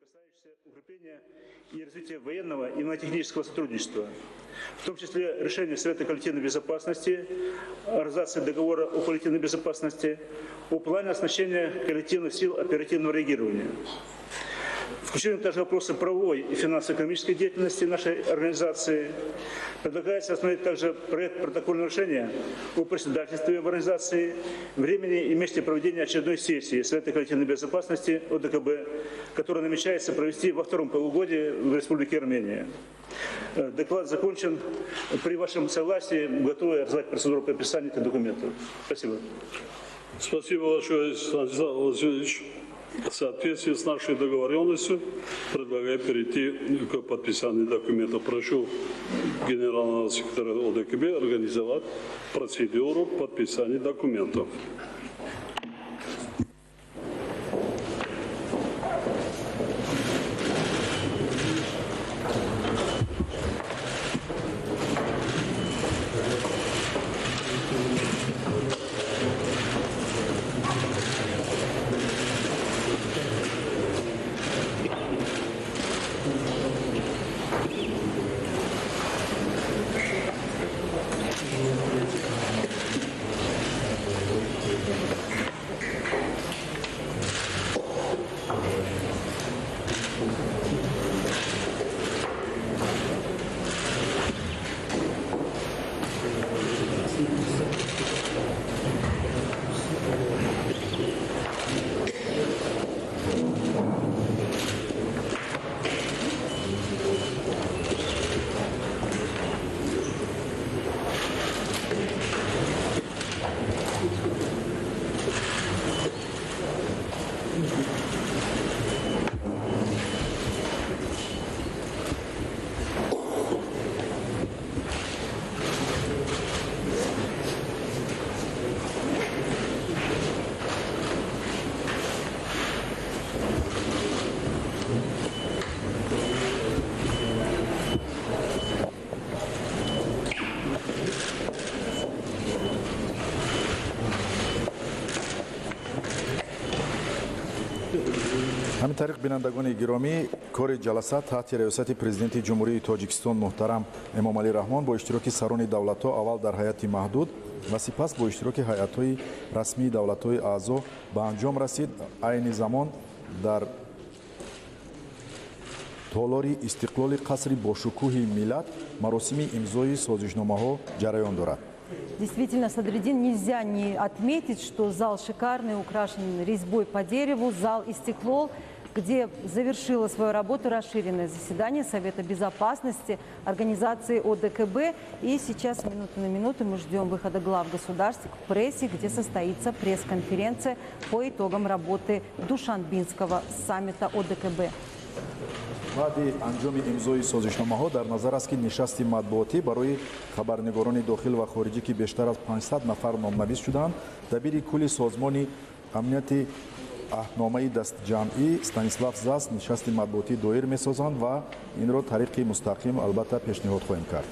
касающиеся укрепления и развития военного и военно-технического сотрудничества, в том числе решение Совета коллективной безопасности, организации договора о коллективной безопасности, о плане оснащения коллективных сил оперативного реагирования. Включены также вопросы правовой и финансово-экономической деятельности нашей организации. Предлагается остановить также проект протокольного решения о председательстве в организации, времени и месте проведения очередной сессии Совета коллективной безопасности ОДКБ, которая намечается провести во втором полугодии в Республике Армения. Доклад закончен. При вашем согласии готовы развивать процедуру подписания этих документов. Спасибо. Спасибо большое, Станислав Владимирович. В соответствии с нашей договоренностью предлагаю перейти к подписанию документов. Прошу генерального секретаря ОДКБ организовать процедуру подписания документов. ҳамин тариқ бинандагони гиромӣ кори ҷаласа таҳти риёсати президенти ҷумҳурии тоҷикистон муҳтарам Эмомалӣ Раҳмон бо иштироки сарони давлатҳо аввал дар ҳайати маҳдуд ва сипас бо иштироки ҳайатҳои расмии давлатҳои аъзо ба анҷом расид. айни замон дар толори истиқлоли қасри бошукӯҳи миллат маросими имзои созишномаҳо ҷараён дорад. Действительно, Садриддин, нельзя не отметить, что зал шикарный, украшен резьбой по дереву, зал «Истеклол», где завершило свою работу расширенное заседание Совета безопасности организации ОДКБ. И сейчас, минуту на минуту, мы ждем выхода глав государств к прессе, где состоится пресс-конференция по итогам работы Душанбинского саммита ОДКБ. баъди анҷоми имзои созишномаҳо дар назар аст ки нишасти матбуотӣ барои хабарнигорони дохил ва хориҷӣ ки бештар аз 500 нафар номнавис шуданд, дабири кулли созмони амнияти аҳдномаи дастҷамъӣ Станислав Зас нишасти матбуотӣ доир месозанд ва инро тариқи мустақим албатта пешниҳод хоҳем кард.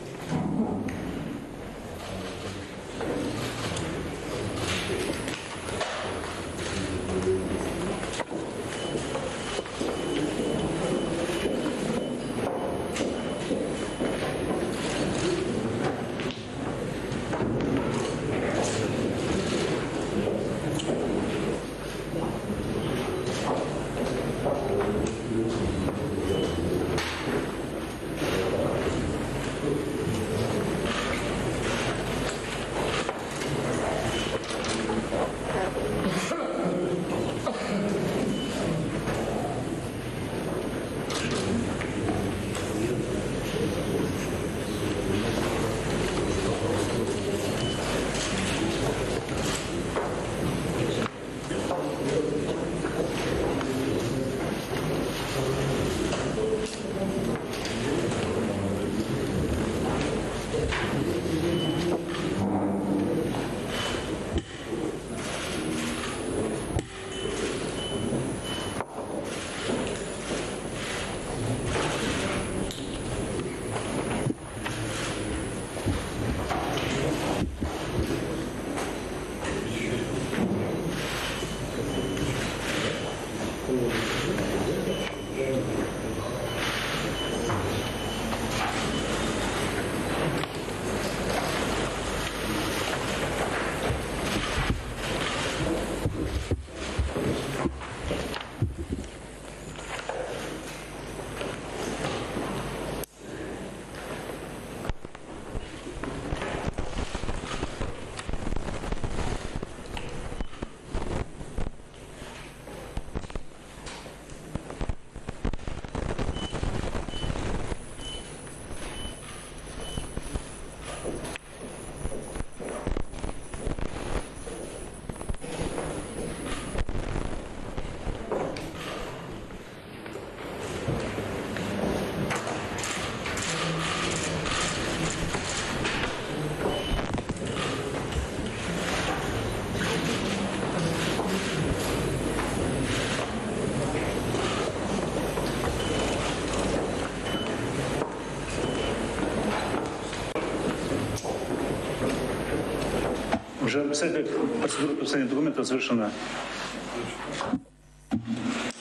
Уже процедура подписания документа завершена.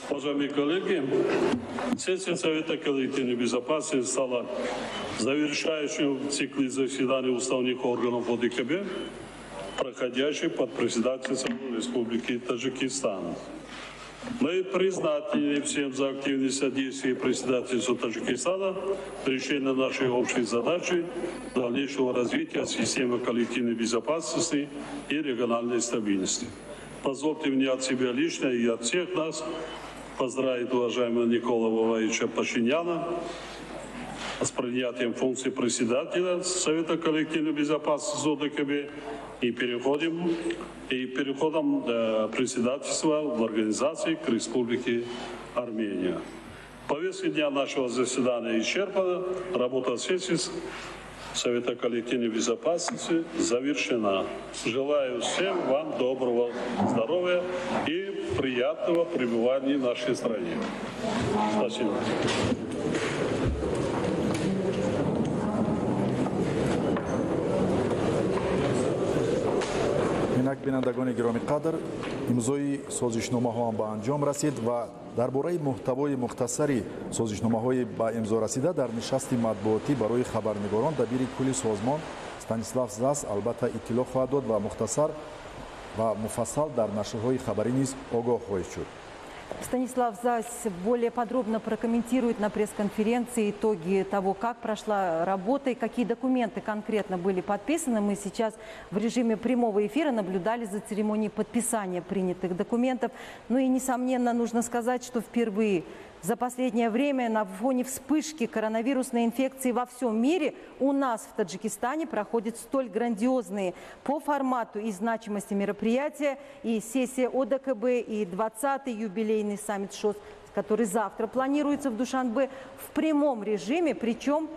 Уважаемые коллеги, сессия Совета коллективной безопасности стала завершающим в цикле заседаний уставных органов ОДКБ, проходящих под председательством Республики Таджикистан. Мы признательны всем за активное содействие председательству Таджикистана в решении нашей общей задачи дальнейшего развития системы коллективной безопасности и региональной стабильности. Позвольте мне от себя лично и от всех нас поздравить уважаемого Никола Валерьевича Пашиняна с принятием функции председателя Совета коллективной безопасности ОДКБ и переходом председательства в организации к Республике Армения. Повестка дня нашего заседания исчерпана. Работа сессии Совета коллективной безопасности завершена. Желаю всем вам доброго здоровья и приятного пребывания в нашей стране. Спасибо. инак бинандагони гироми қадр, имзои созишномаҳоам ба анҷом расид ва дар бораи муҳтавои мухтасари созишномаҳои ба имзо расида дар нишасти матбуотӣ барои хабарнигорон дабири кулли созмон Станислав Зас албатта иттилоъ хоҳад дод ва мухтасар ва муфассал дар нашрҳои хабарӣ низ огоҳ хоҳед шуд. Станислав Зась более подробно прокомментирует на пресс-конференции итоги того, как прошла работа и какие документы конкретно были подписаны. Мы сейчас в режиме прямого эфира наблюдали за церемонией подписания принятых документов. Ну и, несомненно, нужно сказать, что впервые за последнее время на фоне вспышки коронавирусной инфекции во всем мире у нас в Таджикистане проходят столь грандиозные по формату и значимости мероприятия. И сессия ОДКБ, и 20-й юбилейный саммит ШОС, который завтра планируется в Душанбе, в прямом режиме, причем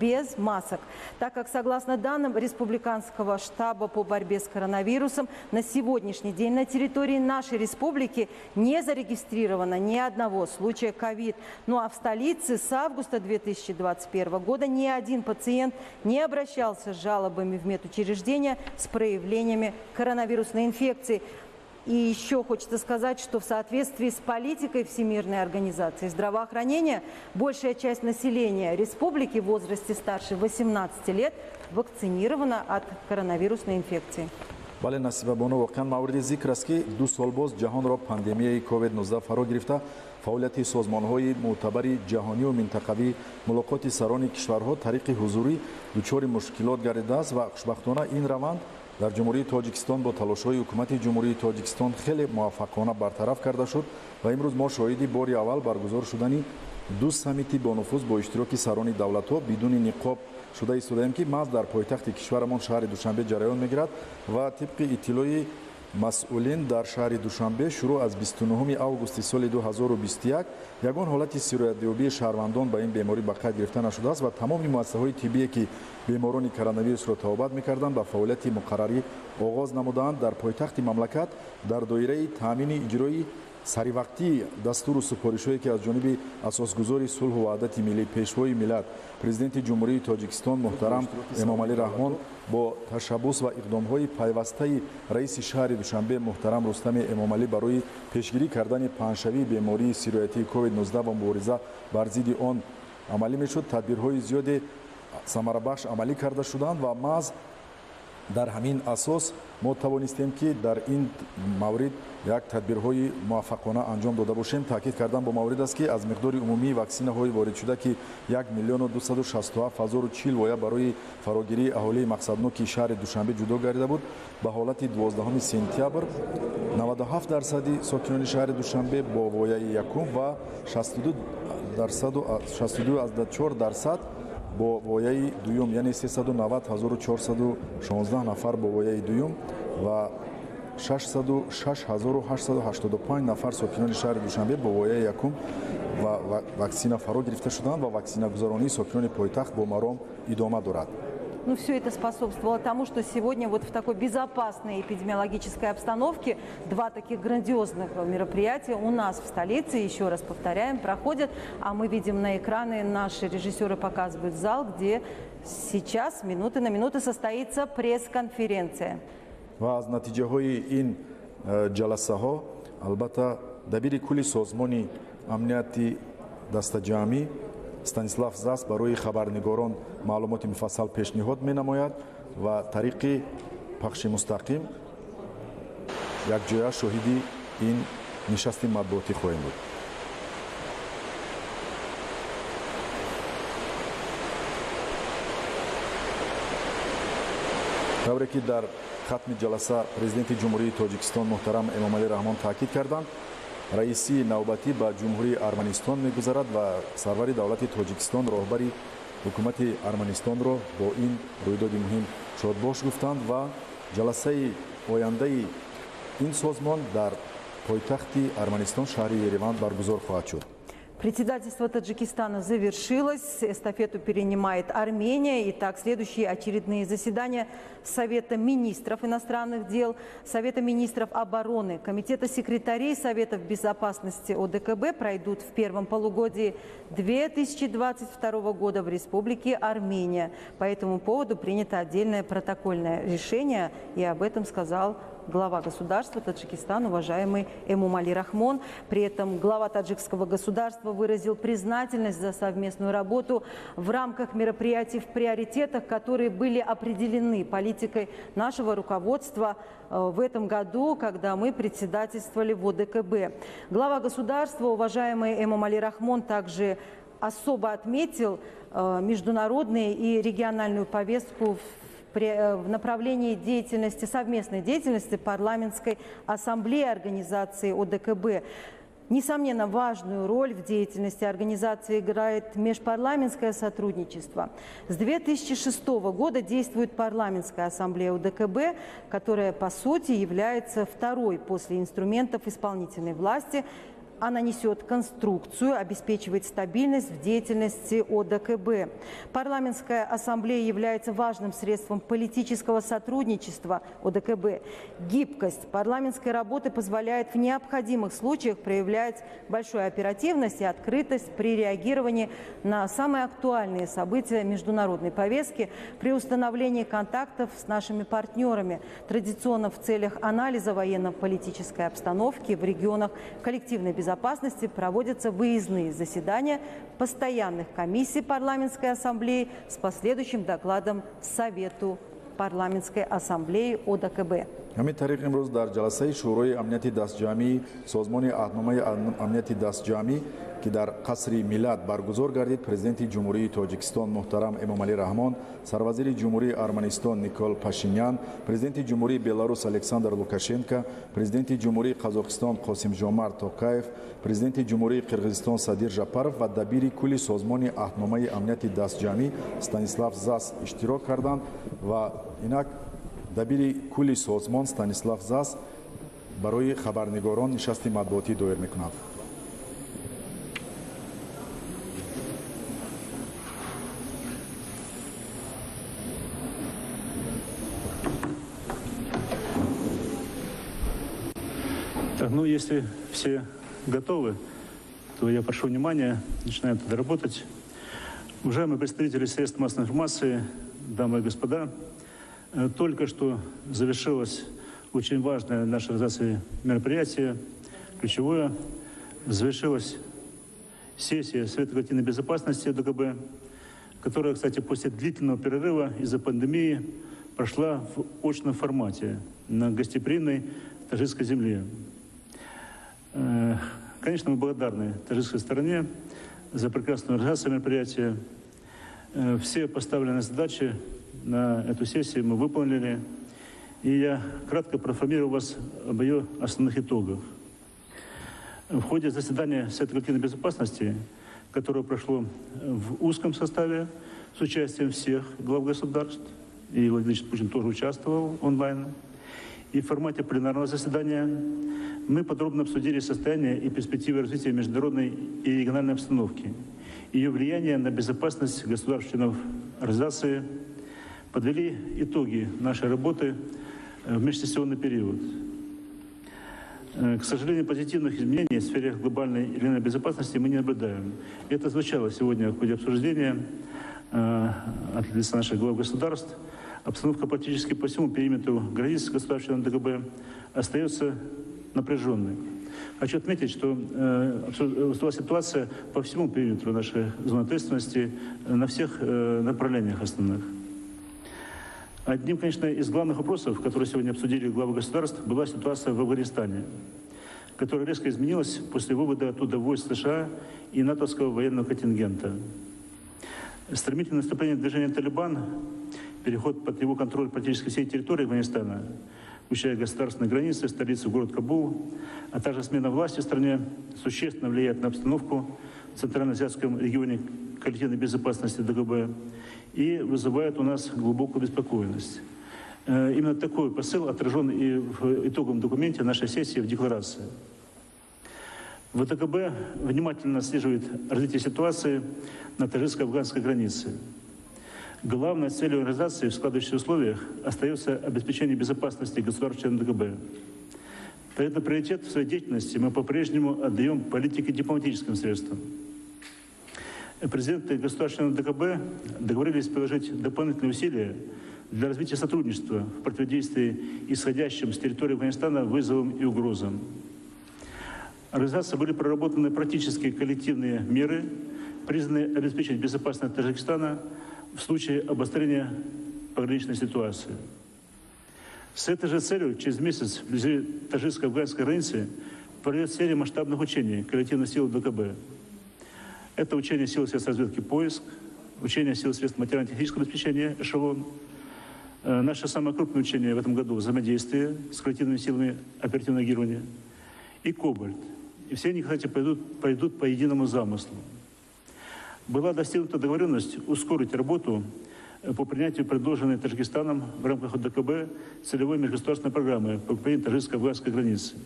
без масок. Так как, согласно данным Республиканского штаба по борьбе с коронавирусом, на сегодняшний день на территории нашей республики не зарегистрировано ни одного случая ковид. Ну а в столице с августа 2021 года ни один пациент не обращался с жалобами в медучреждения с проявлениями коронавирусной инфекции. И еще хочется сказать, что в соответствии с политикой Всемирной организации здравоохранения большая часть населения республики в возрасте старше 18 лет вакцинирована от коронавирусной инфекции. бале насибабоно воқеан мавриди зикр аст ки 2 сол боз ҷаҳонро пандемияи COVID-19 фаро гирифта фаъолияти созмонҳои мӯътабари ҷаҳонию минтақавӣ мулоқоти сарони кишварҳо тариқи ҳузурӣ дучори мушкилот гардидааст ва хушбахтона ин раванд дар ҷумҳурии Тоҷикистон бо талошҳои ҳукумати ҷумҳурии Тоҷикистон хеле муваффақона бартараф карда шуд ва имрӯз мо шоҳиди бори аввал баргузор шудани 2 саммити бонуфуз бо иштироки сарони давлатҳо бидуни ниқоб шуда истодаем ки маҳз дар пойтахти кишварамон шаҳри Душанбе ҷараён мегирад ва тибқи иттилои масъулин дар шаҳри Душанбе шуруъ аз 29 августи соли 2021 ягон ҳолати сироятёбии шаҳрвандон ба ин беморӣ ба қайд гирифта нашудааст ва тамоми муассисаҳои тиббие ки беморони коронавирусро табобат мекарданд ба фаъолияти муқаррарӣ оғоз намудаанд. Дар пойтахти мамлакат дар доираи таъмини иҷрои саривақтии дастуру супоришҳое ки аз ҷониби асосгузори сулҳу ваҳдати миллӣ пешвои миллат президенти ҷумҳурии Тоҷикистон муҳтарам Эмомалӣ Раҳмон бо ташаббус ва иқдомҳои пайвастаи раиси шаҳри Душанбе муҳтарам Рустами Эмомалӣ барои пешгирӣ кардани паҳншавии бемории сироятии COVID-19 ва мубориза бар зидди он амалӣ мешуд, тадбирҳои зиёде самарабахш амалӣ карда шуданд ва маҳз дар ҳамин асос мо тавонистем ки дар ин маврид як тадбирҳои муваффақона анҷом дода бошем. таъкид кардан бо маврид аст ки аз миқдори умумии ваксинаҳои воридшуда ки 1 млн 267 040 воя барои фарогирии аҳолии мақсадноки шаҳри Душанбе ҷудо гардида буд. Ба ҳолати 12 сентябр 97% сокинони шаҳри Душанбе бо вояи якум ва 62.4% бо вояи дуюм, яъне 390 416 нафар бо вояи дуюм ва 606 885 нафар сокинони шаҳри Душанбе бо вояи якум ва ваксина фаро гирифта шуданд ва ваксинагузаронии сокинони пойтахт бо маром идома дорад. Ну, все это способствовало тому, что сегодня вот в такой безопасной эпидемиологической обстановке 2 таких грандиозных мероприятия у нас в столице, еще раз повторяем, проходят. А мы видим на экраны, наши режиссеры показывают зал, где сейчас минуты на минуты состоится пресс-конференция. ва аз натиҷаҳои ин ҷаласаҳо албатта дабири кулли созмони амнияти дастаҷамъӣ Станислав Зас барои хабарнигорон маълумоти муфассал пешниҳод менамояд ва тариқи пахши мустақим якҷоя шоҳиди ин нишасти матбуотӣ хоҳем буд. тавре ки дар хатми ҷаласа президенти ҷумҳурии Тоҷикистон муҳтарам Эмомалӣ Раҳмон таъкид карданд, раиси навбатӣ ба ҷумҳурии Арманистон мегузарад ва сарвари давлати Тоҷикистон роҳбари ҳукумати Арманистонро бо ин рӯйдоди муҳим шодбош гуфтанд ва ҷаласаи ояндаи ин созмон дар пойтахти Арманистон шаҳри Ереван баргузор хоҳад шуд. Председательство Таджикистана завершилось, эстафету перенимает Армения. Итак, следующие очередные заседания Совета министров иностранных дел, Совета министров обороны, Комитета секретарей Советов безопасности ОДКБ пройдут в первом полугодии 2022 года в Республике Армения. По этому поводу принято отдельное протокольное решение, и об этом сказал глава государства Таджикистана, уважаемый Эмомали Рахмон. При этом глава таджикского государства выразил признательность за совместную работу в рамках мероприятий в приоритетах, которые были определены политикой нашего руководства в этом году, когда мы председательствовали в ОДКБ. Глава государства, уважаемый Эмомали Рахмон, также особо отметил международную и региональную повестку в направлении деятельности, совместной деятельности парламентской ассамблеи организации ОДКБ. Несомненно, важную роль в деятельности организации играет межпарламентское сотрудничество. С 2006 года действует парламентская ассамблея ОДКБ, которая, по сути, является второй после инструментов исполнительной власти. Она несет конструкцию, обеспечивает стабильность в деятельности ОДКБ. Парламентская ассамблея является важным средством политического сотрудничества ОДКБ. Гибкость парламентской работы позволяет в необходимых случаях проявлять большую оперативность и открытость при реагировании на самые актуальные события международной повестки, при установлении контактов с нашими партнерами, традиционно в целях анализа военно-политической обстановки в регионах коллективной безопасности проводятся выездные заседания постоянных комиссий парламентской ассамблеи с последующим докладом Совету парламентской ассамблеи ОДКБ. ҳамин тариқ имрӯз дар ҷаласаи шӯрои амнияти дастҷамъии созмони аҳдномаи амнияти дастҷамъӣ ки дар қасри миллат баргузор гардид, президенти ҷумҳурии Тоҷикистон муҳтарам Эмомалӣ Раҳмон, сарвазири ҷумҳурии Арманистон Никол Пашинян, президенти ҷумҳурии Беларус Александр Лукашенко, президенти ҷумҳурии Қазоқистон Қосимжомарт Токаев, президенти ҷумҳурии Қирғизистон Садир Жапаров ва дабири кулли созмони аҳдномаи амнияти дастҷамъӣ Станислав Зас иштирок карданд ва инак дабири кулли созмон Станислав Зас барои хабарнигорон нишасти матбуотӣ доир мекунад. Так, ну, если все готовы, то я прошу внимания, начинаем тогда работать. Уважаемые представители средств массовой информации, дамы и господа, только что завершилось очень важное в нашей организации мероприятие, ключевое. Завершилась сессия Совета коллективной безопасности ОДКБ, которая, кстати, после длительного перерыва из-за пандемии прошла в очном формате на гостеприимной таджикской земле. Конечно, мы благодарны таджикской стороне за прекрасную организацию мероприятия. Все поставленные задачи на эту сессию мы выполнили. И я кратко проинформирую вас об ее основных итогах. В ходе заседания Совета коллективной безопасности, которое прошло в узком составе с участием всех глав государств, и Владимир Путин тоже участвовал онлайн, и в формате пленарного заседания мы подробно обсудили состояние и перспективы развития международной и региональной обстановки, ее влияние на безопасность государственных организаций, подвели итоги нашей работы в межсессионный период. К сожалению, позитивных изменений в сфере глобальной и региональной безопасности мы не наблюдаем. Это звучало сегодня в ходе обсуждения от лица наших глав государств. обстановка практически по всему периметру границ государственного ДКБ остается напряженной. Хочу отметить, что была ситуация по всему периметру нашей зоны ответственности на всех направлениях основных. Одним, конечно, из главных вопросов, которые сегодня обсудили главы государств, была ситуация в Афганистане, которая резко изменилась после вывода оттуда войск США и натовского военного контингента. Стремительное наступление движения «Талибан», переход под его контроль практически всей территории Афганистана, включая государственные границы, столицу город Кабул, а также смена власти в стране, существенно влияет на обстановку в Центральноазиатском регионе коллективной безопасности ДКБ и вызывает у нас глубокую беспокойность. Именно такой посыл отражен и в итоговом документе нашей сессии в декларации. ВТКБ внимательно отслеживает развитие ситуации на таджикско-афганской границе. Главной целью организации в складывающихся условиях остается обеспечение безопасности государственного ДКБ. Поэтому приоритет в своей деятельности мы по-прежнему отдаем политике дипломатическим средствам. Президенты государственного ДКБ договорились приложить дополнительные усилия для развития сотрудничества в противодействии исходящим с территории Афганистана вызовам и угрозам. Организации были проработаны практические коллективные меры, призванные обеспечить безопасность Таджикистана в случае обострения пограничной ситуации. С этой же целью через месяц вблизи таджикско-афганской границы пройдет серия масштабных учений коллективных сил ДКБ. Это учение сил средств разведки «Поиск», учение сил средств материально-технического обеспечения «Эшелон». Наше самое крупное учение в этом году – взаимодействие с коллективными силами оперативного реагирования и «Кобальт». И все они, кстати, пойдут по единому замыслу. Была достигнута договоренность ускорить работу по принятию предложенной Таджикистаном в рамках ДКБ целевой межгосударственной программы по укреплению таджикско-афганской границы.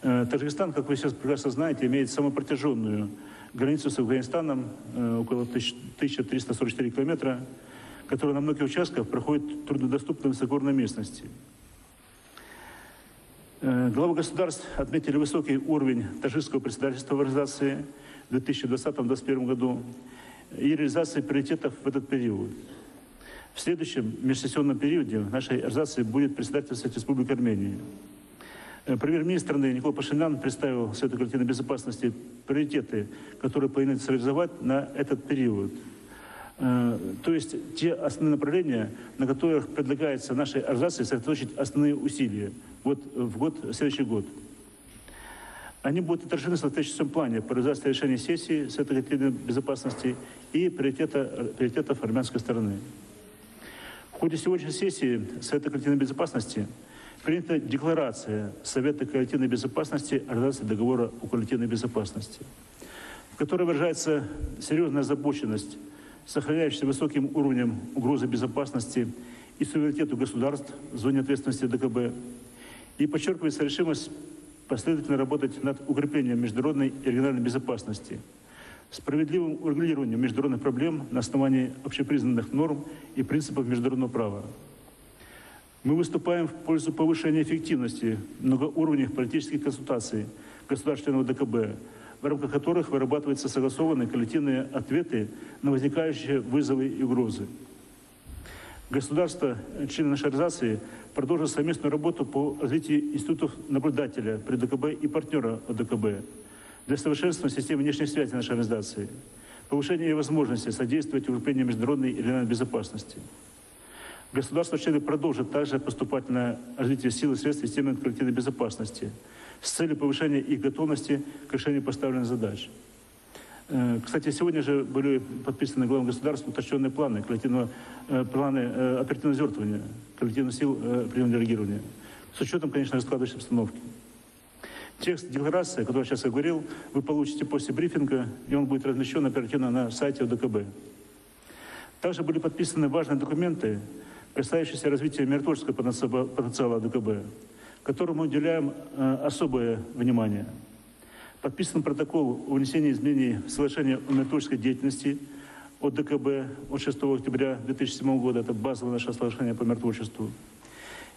Таджикистан, как вы сейчас прекрасно знаете, имеет самую протяженную границу с Афганистаном, около 1344 километра, которая на многих участках проходит труднодоступной высокогорной местности. Главы государств отметили высокий уровень таджикского председательства в организации в 2020-2021 году и реализации приоритетов в этот период. В следующем межсессионном периоде в нашей организации будет председательствовать Республика Армения. Премьер-министр страны Николай Пашинян представил Совету коллективной безопасности приоритеты, которые планируется реализовать на этот период. То есть те основные направления, на которых предлагается нашей организации сосредоточить основные усилия в следующий год. Они будут отражены в соответствующем плане по реализации решения сессии Совета коллективной безопасности и приоритетов армянской стороны. В ходе сегодняшней сессии Совета коллективной безопасности принята декларация Совета коллективной безопасности Организации договора о коллективной безопасности, в которой выражается серьезная озабоченность, сохраняющаяся высоким уровнем угрозы безопасности и суверенитету государств в зоне ответственности ДКБ, и подчеркивается решимость последовательно работать над укреплением международной и региональной безопасности, справедливым урегулированием международных проблем на основании общепризнанных норм и принципов международного права. Мы выступаем в пользу повышения эффективности многоуровневых политических консультаций государственного ДКБ, в рамках которых вырабатываются согласованные коллективные ответы на возникающие вызовы и угрозы. Государства, члены нашей организации, продолжат совместную работу по развитию институтов наблюдателя при ДКБ и партнера от ДКБ для совершенствования системы внешней связи нашей организации, повышения ее возможности содействовать укреплению международной и региональной безопасности. Государства-члены продолжат также поступательное развитие сил и средств системы коллективной безопасности с целью повышения их готовности к решению поставленных задач. Кстати, сегодня же были подписаны главами государств уточненные планы оперативного развертывания коллективных сил оперативного реагирования, с учетом, конечно, складывающейся обстановки. Текст декларации, о котором я сейчас говорил, вы получите после брифинга, и он будет размещен оперативно на сайте ОДКБ. Также были подписаны важные документы, касающиеся развития миротворческого потенциала ОДКБ, которому мы уделяем особое внимание. Подписан протокол о внесении изменений в соглашение о миротворческой деятельности от ДКБ от 6 октября 2007 года. Это базовое наше соглашение по миротворчеству.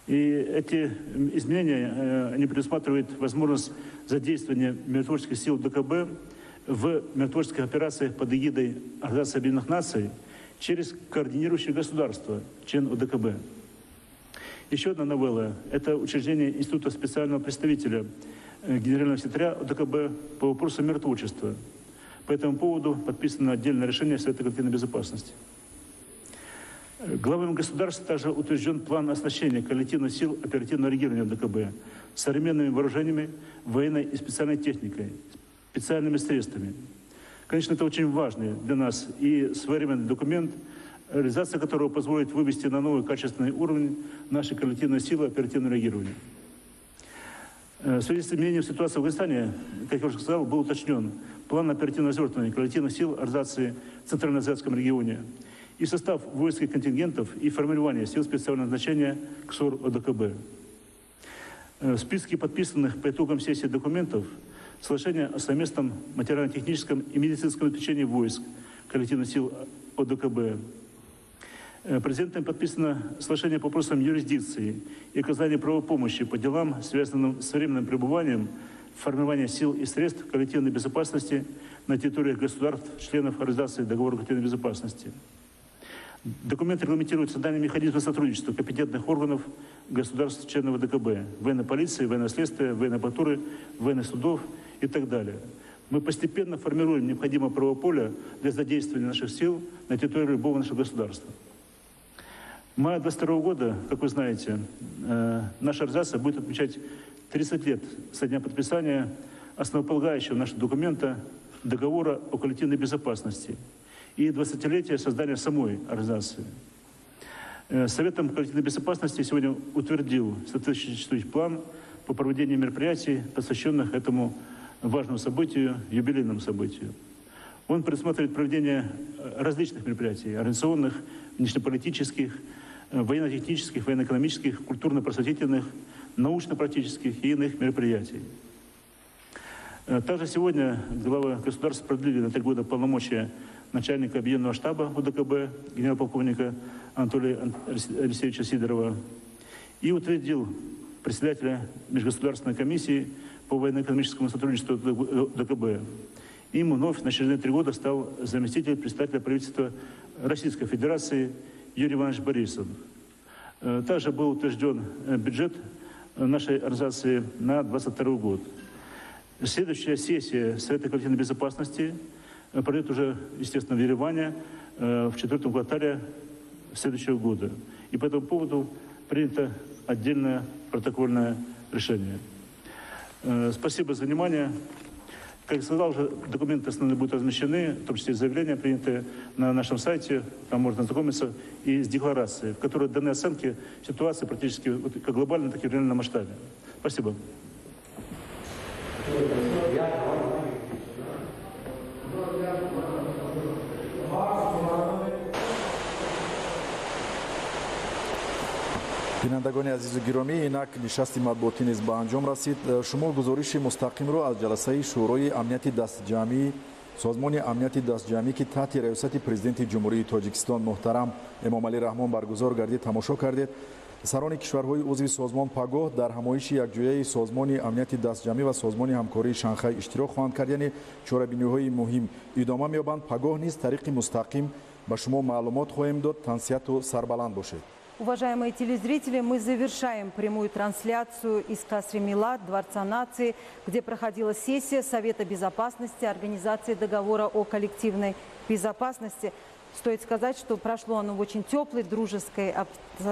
И эти изменения, они предусматривают возможность задействования миротворческих сил ДКБ в миротворческих операциях под эгидой Организации Объединенных Наций через координирующее государство, член ОДКБ. Еще одна новелла – это учреждение Института специального представителя Генерального секретаря ОДКБ по вопросам миротворчества. По этому поводу подписано отдельное решение Совета коллективной безопасности. Главами государства также утвержден план оснащения коллективных сил оперативного реагирования ОДКБ современными вооружениями, военной и специальной техникой, специальными средствами. Конечно, это очень важный для нас и своевременный документ, реализация которого позволит вывести на новый качественный уровень наши коллективные силы оперативного реагирования. В связи с изменением ситуации в Афганистане, как я уже сказал, был уточнен план оперативного развертывания коллективных сил организации в Центральноазиатском регионе и состав войск и контингентов и формирование сил специального назначения КСОР ОДКБ. В списке подписанных по итогам сессии документов соглашение о совместном материально-техническом и медицинском обеспечении войск коллективных сил ОДКБ. Президентом подписано соглашение по вопросам юрисдикции и оказания правовой помощи по делам, связанным с временным пребыванием, формирования сил и средств коллективной безопасности на территориях государств, членов Организации договора коллективной безопасности. Документ регламентирует создание механизма сотрудничества компетентных органов государств, членов ВДКБ, военной полиции, военного следствия, военной прокуратуры, военных судов и так далее. Мы постепенно формируем необходимое правовое поле для задействования наших сил на территории любого нашего государства. В мае 2022 года, как вы знаете, наша организация будет отмечать 30 лет со дня подписания основополагающего нашего документа договора о коллективной безопасности и 20-летие создания самой организации. Советом коллективной безопасности сегодня утвердил соответствующий план по проведению мероприятий, посвященных этому важному событию, юбилейному событию. Он предусматривает проведение различных мероприятий, организационных, внешнеполитических, военно-технических, военно-экономических, культурно-просветительных, научно-практических и иных мероприятий. Также сегодня глава государства продлили на 3 года полномочия начальника объединенного штаба УДКБ, генерал-полковника Анатолия Алексеевича Сидорова, и утвердил председателя Межгосударственной комиссии по военно-экономическому сотрудничеству УДКБ. Им вновь на очередные 3 года стал заместитель председателя правительства Российской Федерации Юрий Иванович Борисов. Также был утвержден бюджет нашей организации на 2022 год. Следующая сессия Совета коллективной безопасности пройдет уже, естественно, в Ереване в 4-м квартале следующего года. И по этому поводу принято отдельное протокольное решение. Спасибо за внимание. Как я сказал, уже документы основные будут размещены, в том числе заявления, принятые на нашем сайте. Там можно ознакомиться и с декларацией, в которой даны оценки ситуации практически как глобально, так и в региональном масштабе. Спасибо. бинандагони азизу гиромӣ, инак нишасти матбуотӣ низ ба анҷом расид. Шумо гузориши мустақимро аз ҷаласаи шӯрои амнияти дастҷамъӣ, созмони амнияти дастҷамъӣ ки таҳти раёсати президенти ҷумҳурии Тоҷикистон муҳтарам Эмомалӣ Раҳмон баргузор гардид тамошо кардед. сарони кишварҳои узви созмон пагоҳ дар ҳамоиши якҷояи созмони амнияти дастҷамъӣ ва созмони ҳамкории Шанхай иштирок хоҳанд кард, яъне чорабиниҳои муҳим идома меёбанд. пагоҳ низ тариқи мустақим ба шумо маълумот хоҳем дод. тансияту сарбаланд бошед. Уважаемые телезрители, мы завершаем прямую трансляцию из Касри Милад, Дворца нации, где проходила сессия Совета безопасности Организации договора о коллективной безопасности. Стоит сказать, что прошло оно в очень теплой, дружеской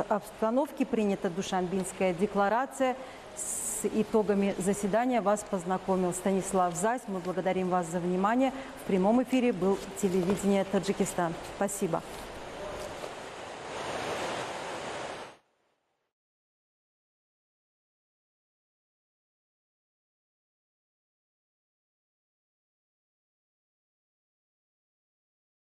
обстановке. Принята Душанбинская декларация. С итогами заседания вас познакомил Станислав Зась. Мы благодарим вас за внимание. В прямом эфире был телевидение Таджикистан. Спасибо.